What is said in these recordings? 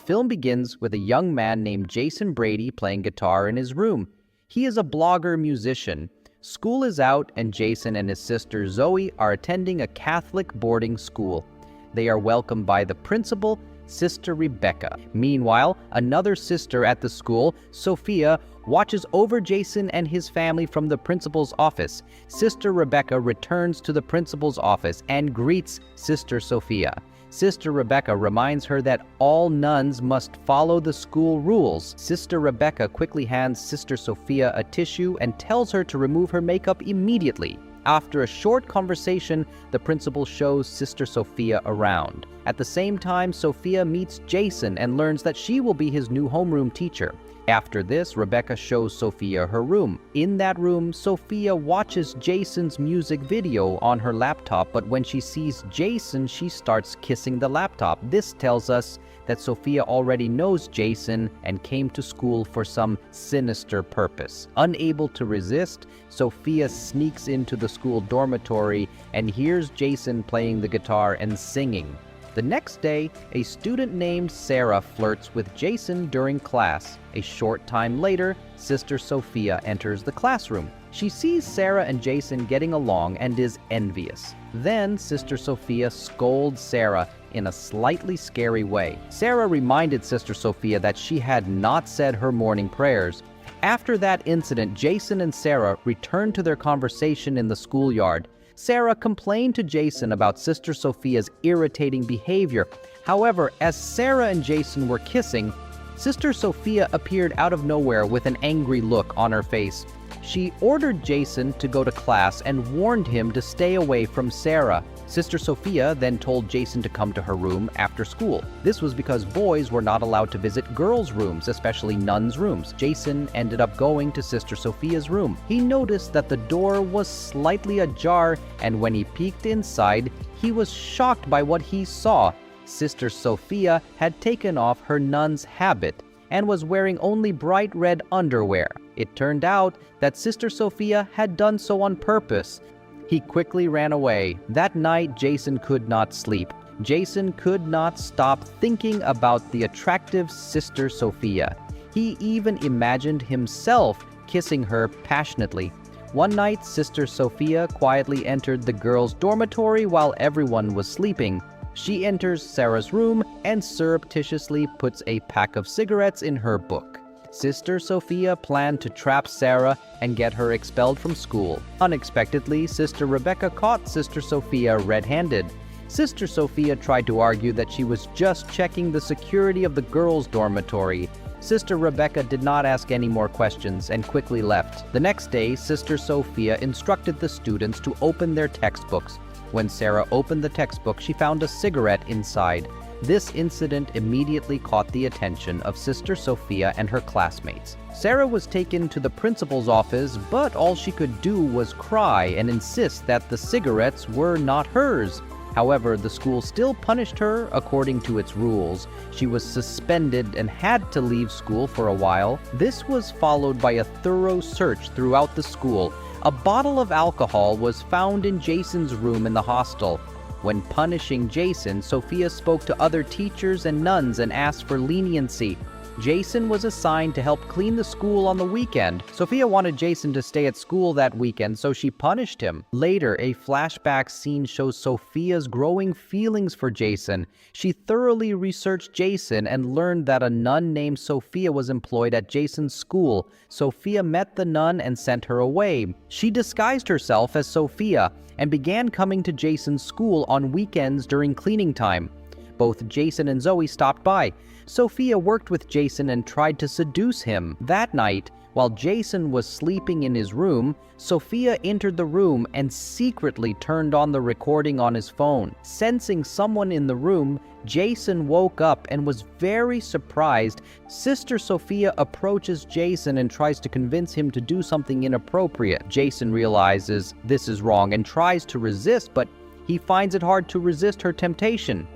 film begins with a young man named Jason Brady playing guitar in his room. He is a blogger musician. School is out, and Jason and his sister Zoe are attending a Catholic boarding school. They are welcomed by the principal, Sister Rebecca. Meanwhile, another sister at the school, Sophia, watches over Jason and his family from the principal's office. Sister Rebecca returns to the principal's office and greets Sister Sophia. Sister Rebecca reminds her that all nuns must follow the school rules. Sister Rebecca quickly hands Sister Sophia a tissue and tells her to remove her makeup immediately. After a short conversation, the principal shows Sister Sophia around. At the same time, Sophia meets Jason and learns that she will be his new homeroom teacher. After this, Rebecca shows Sophia her room. In that room, Sophia watches Jason's music video on her laptop, but when she sees Jason, she starts kissing the laptop. This tells us that Sophia already knows Jason and came to school for some sinister purpose. Unable to resist, Sophia sneaks into the school dormitory and hears Jason playing the guitar and singing. The next day, a student named Sarah flirts with Jason during class. A short time later, Sister Sophia enters the classroom. She sees Sarah and Jason getting along and is envious. Then, Sister Sophia scolds Sarah in a slightly scary way. Sarah reminded Sister Sophia that she had not said her morning prayers. After that incident, Jason and Sarah returned to their conversation in the schoolyard. Sarah complained to Jason about Sister Sophia's irritating behavior. However, as Sarah and Jason were kissing, Sister Sophia appeared out of nowhere with an angry look on her face. She ordered Jason to go to class and warned him to stay away from Sarah. Sister Sophia then told Jason to come to her room after school. This was because boys were not allowed to visit girls' rooms, especially nuns' rooms. Jason ended up going to Sister Sophia's room. He noticed that the door was slightly ajar, and when he peeked inside, he was shocked by what he saw. Sister Sophia had taken off her nun's habit and was wearing only bright red underwear. It turned out that Sister Sophia had done so on purpose. He quickly ran away. That night, Jason could not sleep. Jason could not stop thinking about the attractive Sister Sophia. He even imagined himself kissing her passionately. One night, Sister Sophia quietly entered the girls' dormitory while everyone was sleeping. She enters Sarah's room and surreptitiously puts a pack of cigarettes in her book. Sister Sophia planned to trap Sarah and get her expelled from school. Unexpectedly, Sister Rebecca caught Sister Sophia red-handed. Sister Sophia tried to argue that she was just checking the security of the girls' dormitory. Sister Rebecca did not ask any more questions and quickly left. The next day, Sister Sophia instructed the students to open their textbooks. When Sarah opened the textbook, she found a cigarette inside. This incident immediately caught the attention of Sister Sophia and her classmates. Sarah was taken to the principal's office, but all she could do was cry and insist that the cigarettes were not hers. However, the school still punished her according to its rules. She was suspended and had to leave school for a while. This was followed by a thorough search throughout the school. A bottle of alcohol was found in Jason's room in the hostel. When punishing Jason, Sophia spoke to other teachers and nuns and asked for leniency. Jason was assigned to help clean the school on the weekend. Sophia wanted Jason to stay at school that weekend, so she punished him. Later, a flashback scene shows Sophia's growing feelings for Jason. She thoroughly researched Jason and learned that a nun named Sophia was employed at Jason's school. Sophia met the nun and sent her away. She disguised herself as Sophia and began coming to Jason's school on weekends during cleaning time. Both Jason and Zoe stopped by. Sophia worked with Jason and tried to seduce him. That night, while Jason was sleeping in his room, Sophia entered the room and secretly turned on the recording on his phone. Sensing someone in the room, Jason woke up and was very surprised. Sister Sophia approaches Jason and tries to convince him to do something inappropriate. Jason realizes this is wrong and tries to resist, but he finds it hard to resist her temptation.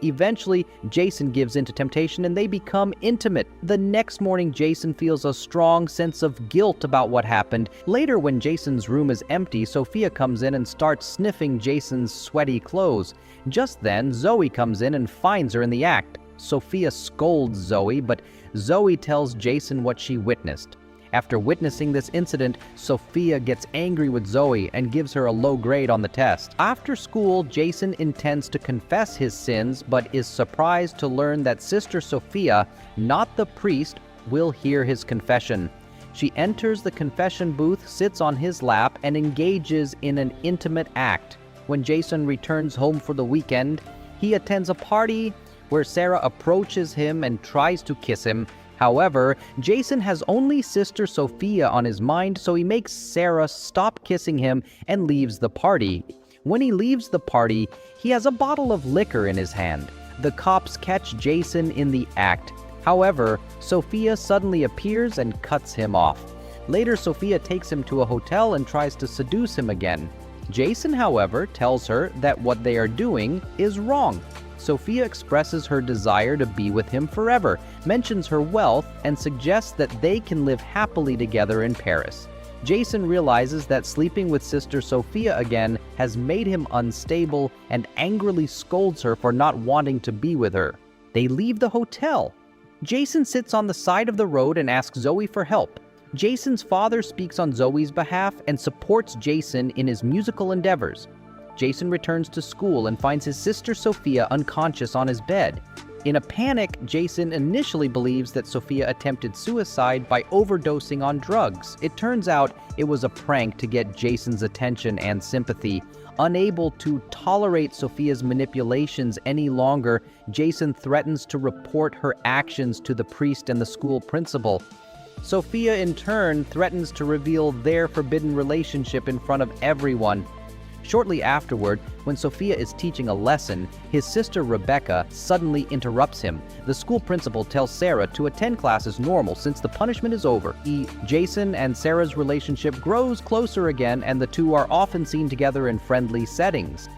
Eventually, Jason gives in to temptation and they become intimate. The next morning, Jason feels a strong sense of guilt about what happened. Later, when Jason's room is empty, Sophia comes in and starts sniffing Jason's sweaty clothes. Just then, Zoe comes in and finds her in the act. Sophia scolds Zoe, but Zoe tells Jason what she witnessed. After witnessing this incident, Sophia gets angry with Zoe and gives her a low grade on the test. After school, Jason intends to confess his sins, but is surprised to learn that Sister Sophia, not the priest, will hear his confession. She enters the confession booth, sits on his lap, and engages in an intimate act. When Jason returns home for the weekend, he attends a party where Sarah approaches him and tries to kiss him. However, Jason has only Sister Sophia on his mind, so he makes Sarah stop kissing him and leaves the party. When he leaves the party, he has a bottle of liquor in his hand. The cops catch Jason in the act. However, Sophia suddenly appears and cuts him off. Later, Sophia takes him to a hotel and tries to seduce him again. Jason, however, tells her that what they are doing is wrong. Sophia expresses her desire to be with him forever, mentions her wealth, and suggests that they can live happily together in Paris. Jason realizes that sleeping with Sister Sophia again has made him unstable and angrily scolds her for not wanting to be with her. They leave the hotel. Jason sits on the side of the road and asks Zoe for help. Jason's father speaks on Zoe's behalf and supports Jason in his musical endeavors. Jason returns to school and finds his sister Sophia unconscious on his bed. In a panic, Jason initially believes that Sophia attempted suicide by overdosing on drugs. It turns out it was a prank to get Jason's attention and sympathy. Unable to tolerate Sophia's manipulations any longer, Jason threatens to report her actions to the priest and the school principal. Sophia, in turn, threatens to reveal their forbidden relationship in front of everyone. Shortly afterward, when Sophia is teaching a lesson, his sister Rebecca suddenly interrupts him. The school principal tells Sarah to attend class as normal since the punishment is over. Jason and Sarah's relationship grows closer again, and the two are often seen together in friendly settings.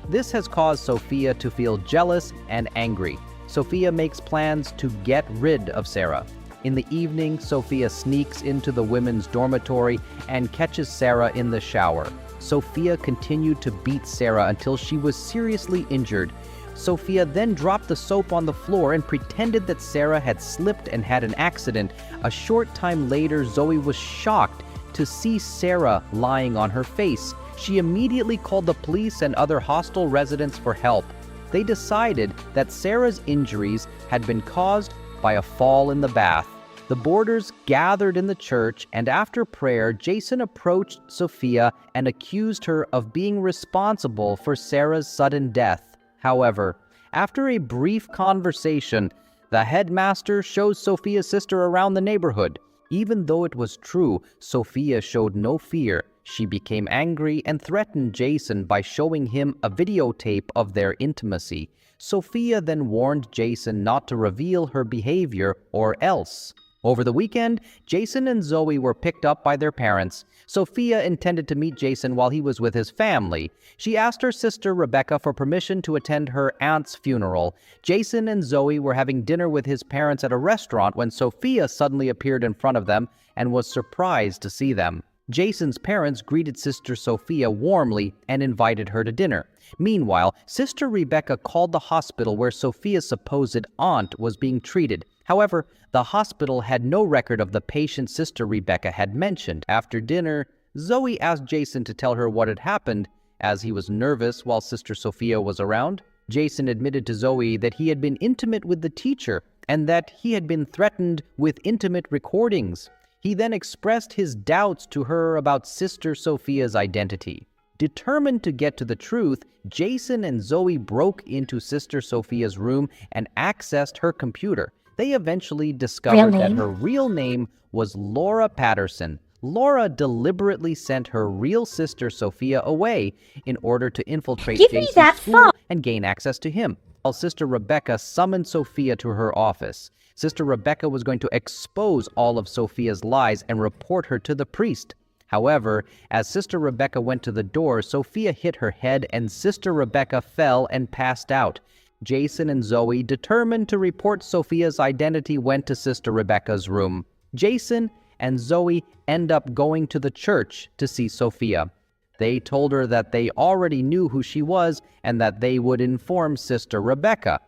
This has caused Sophia to feel jealous and angry. Sophia makes plans to get rid of Sarah. In the evening, Sophia sneaks into the women's dormitory and catches Sarah in the shower. Sophia continued to beat Sarah until she was seriously injured. Sophia then dropped the soap on the floor and pretended that Sarah had slipped and had an accident. A short time later, Zoe was shocked to see Sarah lying on her face. She immediately called the police and other hostile residents for help. They decided that Sarah's injuries had been caused by a fall in the bath. The boarders gathered in the church, and after prayer, Jason approached Sophia and accused her of being responsible for Sarah's sudden death. However, after a brief conversation, the headmaster shows Sophia's sister around the neighborhood. Even though it was true, Sophia showed no fear. She became angry and threatened Jason by showing him a videotape of their intimacy. Sophia then warned Jason not to reveal her behavior or else. Over the weekend, Jason and Zoe were picked up by their parents. Sophia intended to meet Jason while he was with his family. She asked her sister Rebecca for permission to attend her aunt's funeral. Jason and Zoe were having dinner with his parents at a restaurant when Sophia suddenly appeared in front of them and was surprised to see them. Jason's parents greeted Sister Sophia warmly and invited her to dinner. Meanwhile, Sister Rebecca called the hospital where Sophia's supposed aunt was being treated. However, the hospital had no record of the patient Sister Rebecca had mentioned. After dinner, Zoe asked Jason to tell her what had happened, as he was nervous while Sister Sophia was around. Jason admitted to Zoe that he had been intimate with the teacher and that he had been threatened with intimate recordings. He then expressed his doubts to her about Sister Sophia's identity. Determined to get to the truth, Jason and Zoe broke into Sister Sophia's room and accessed her computer. They eventually discovered that her real name was Laura Patterson. Laura deliberately sent her real sister Sophia away in order to infiltrate Jason's school and gain access to him. While Sister Rebecca summoned Sophia to her office, Sister Rebecca was going to expose all of Sophia's lies and report her to the priest. However, as Sister Rebecca went to the door, Sophia hit her head and Sister Rebecca fell and passed out. Jason and Zoe, determined to report Sophia's identity, went to Sister Rebecca's room. Jason and Zoe end up going to the church to see Sophia. They told her that they already knew who she was and that they would inform Sister Rebecca.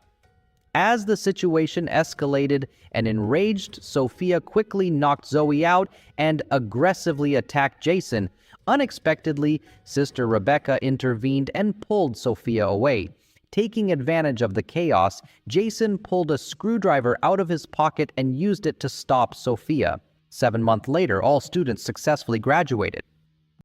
As the situation escalated, an enraged Sophia quickly knocked Zoe out and aggressively attacked Jason. Unexpectedly, Sister Rebecca intervened and pulled Sophia away. Taking advantage of the chaos, Jason pulled a screwdriver out of his pocket and used it to stop Sophia. 7 months later, all students successfully graduated.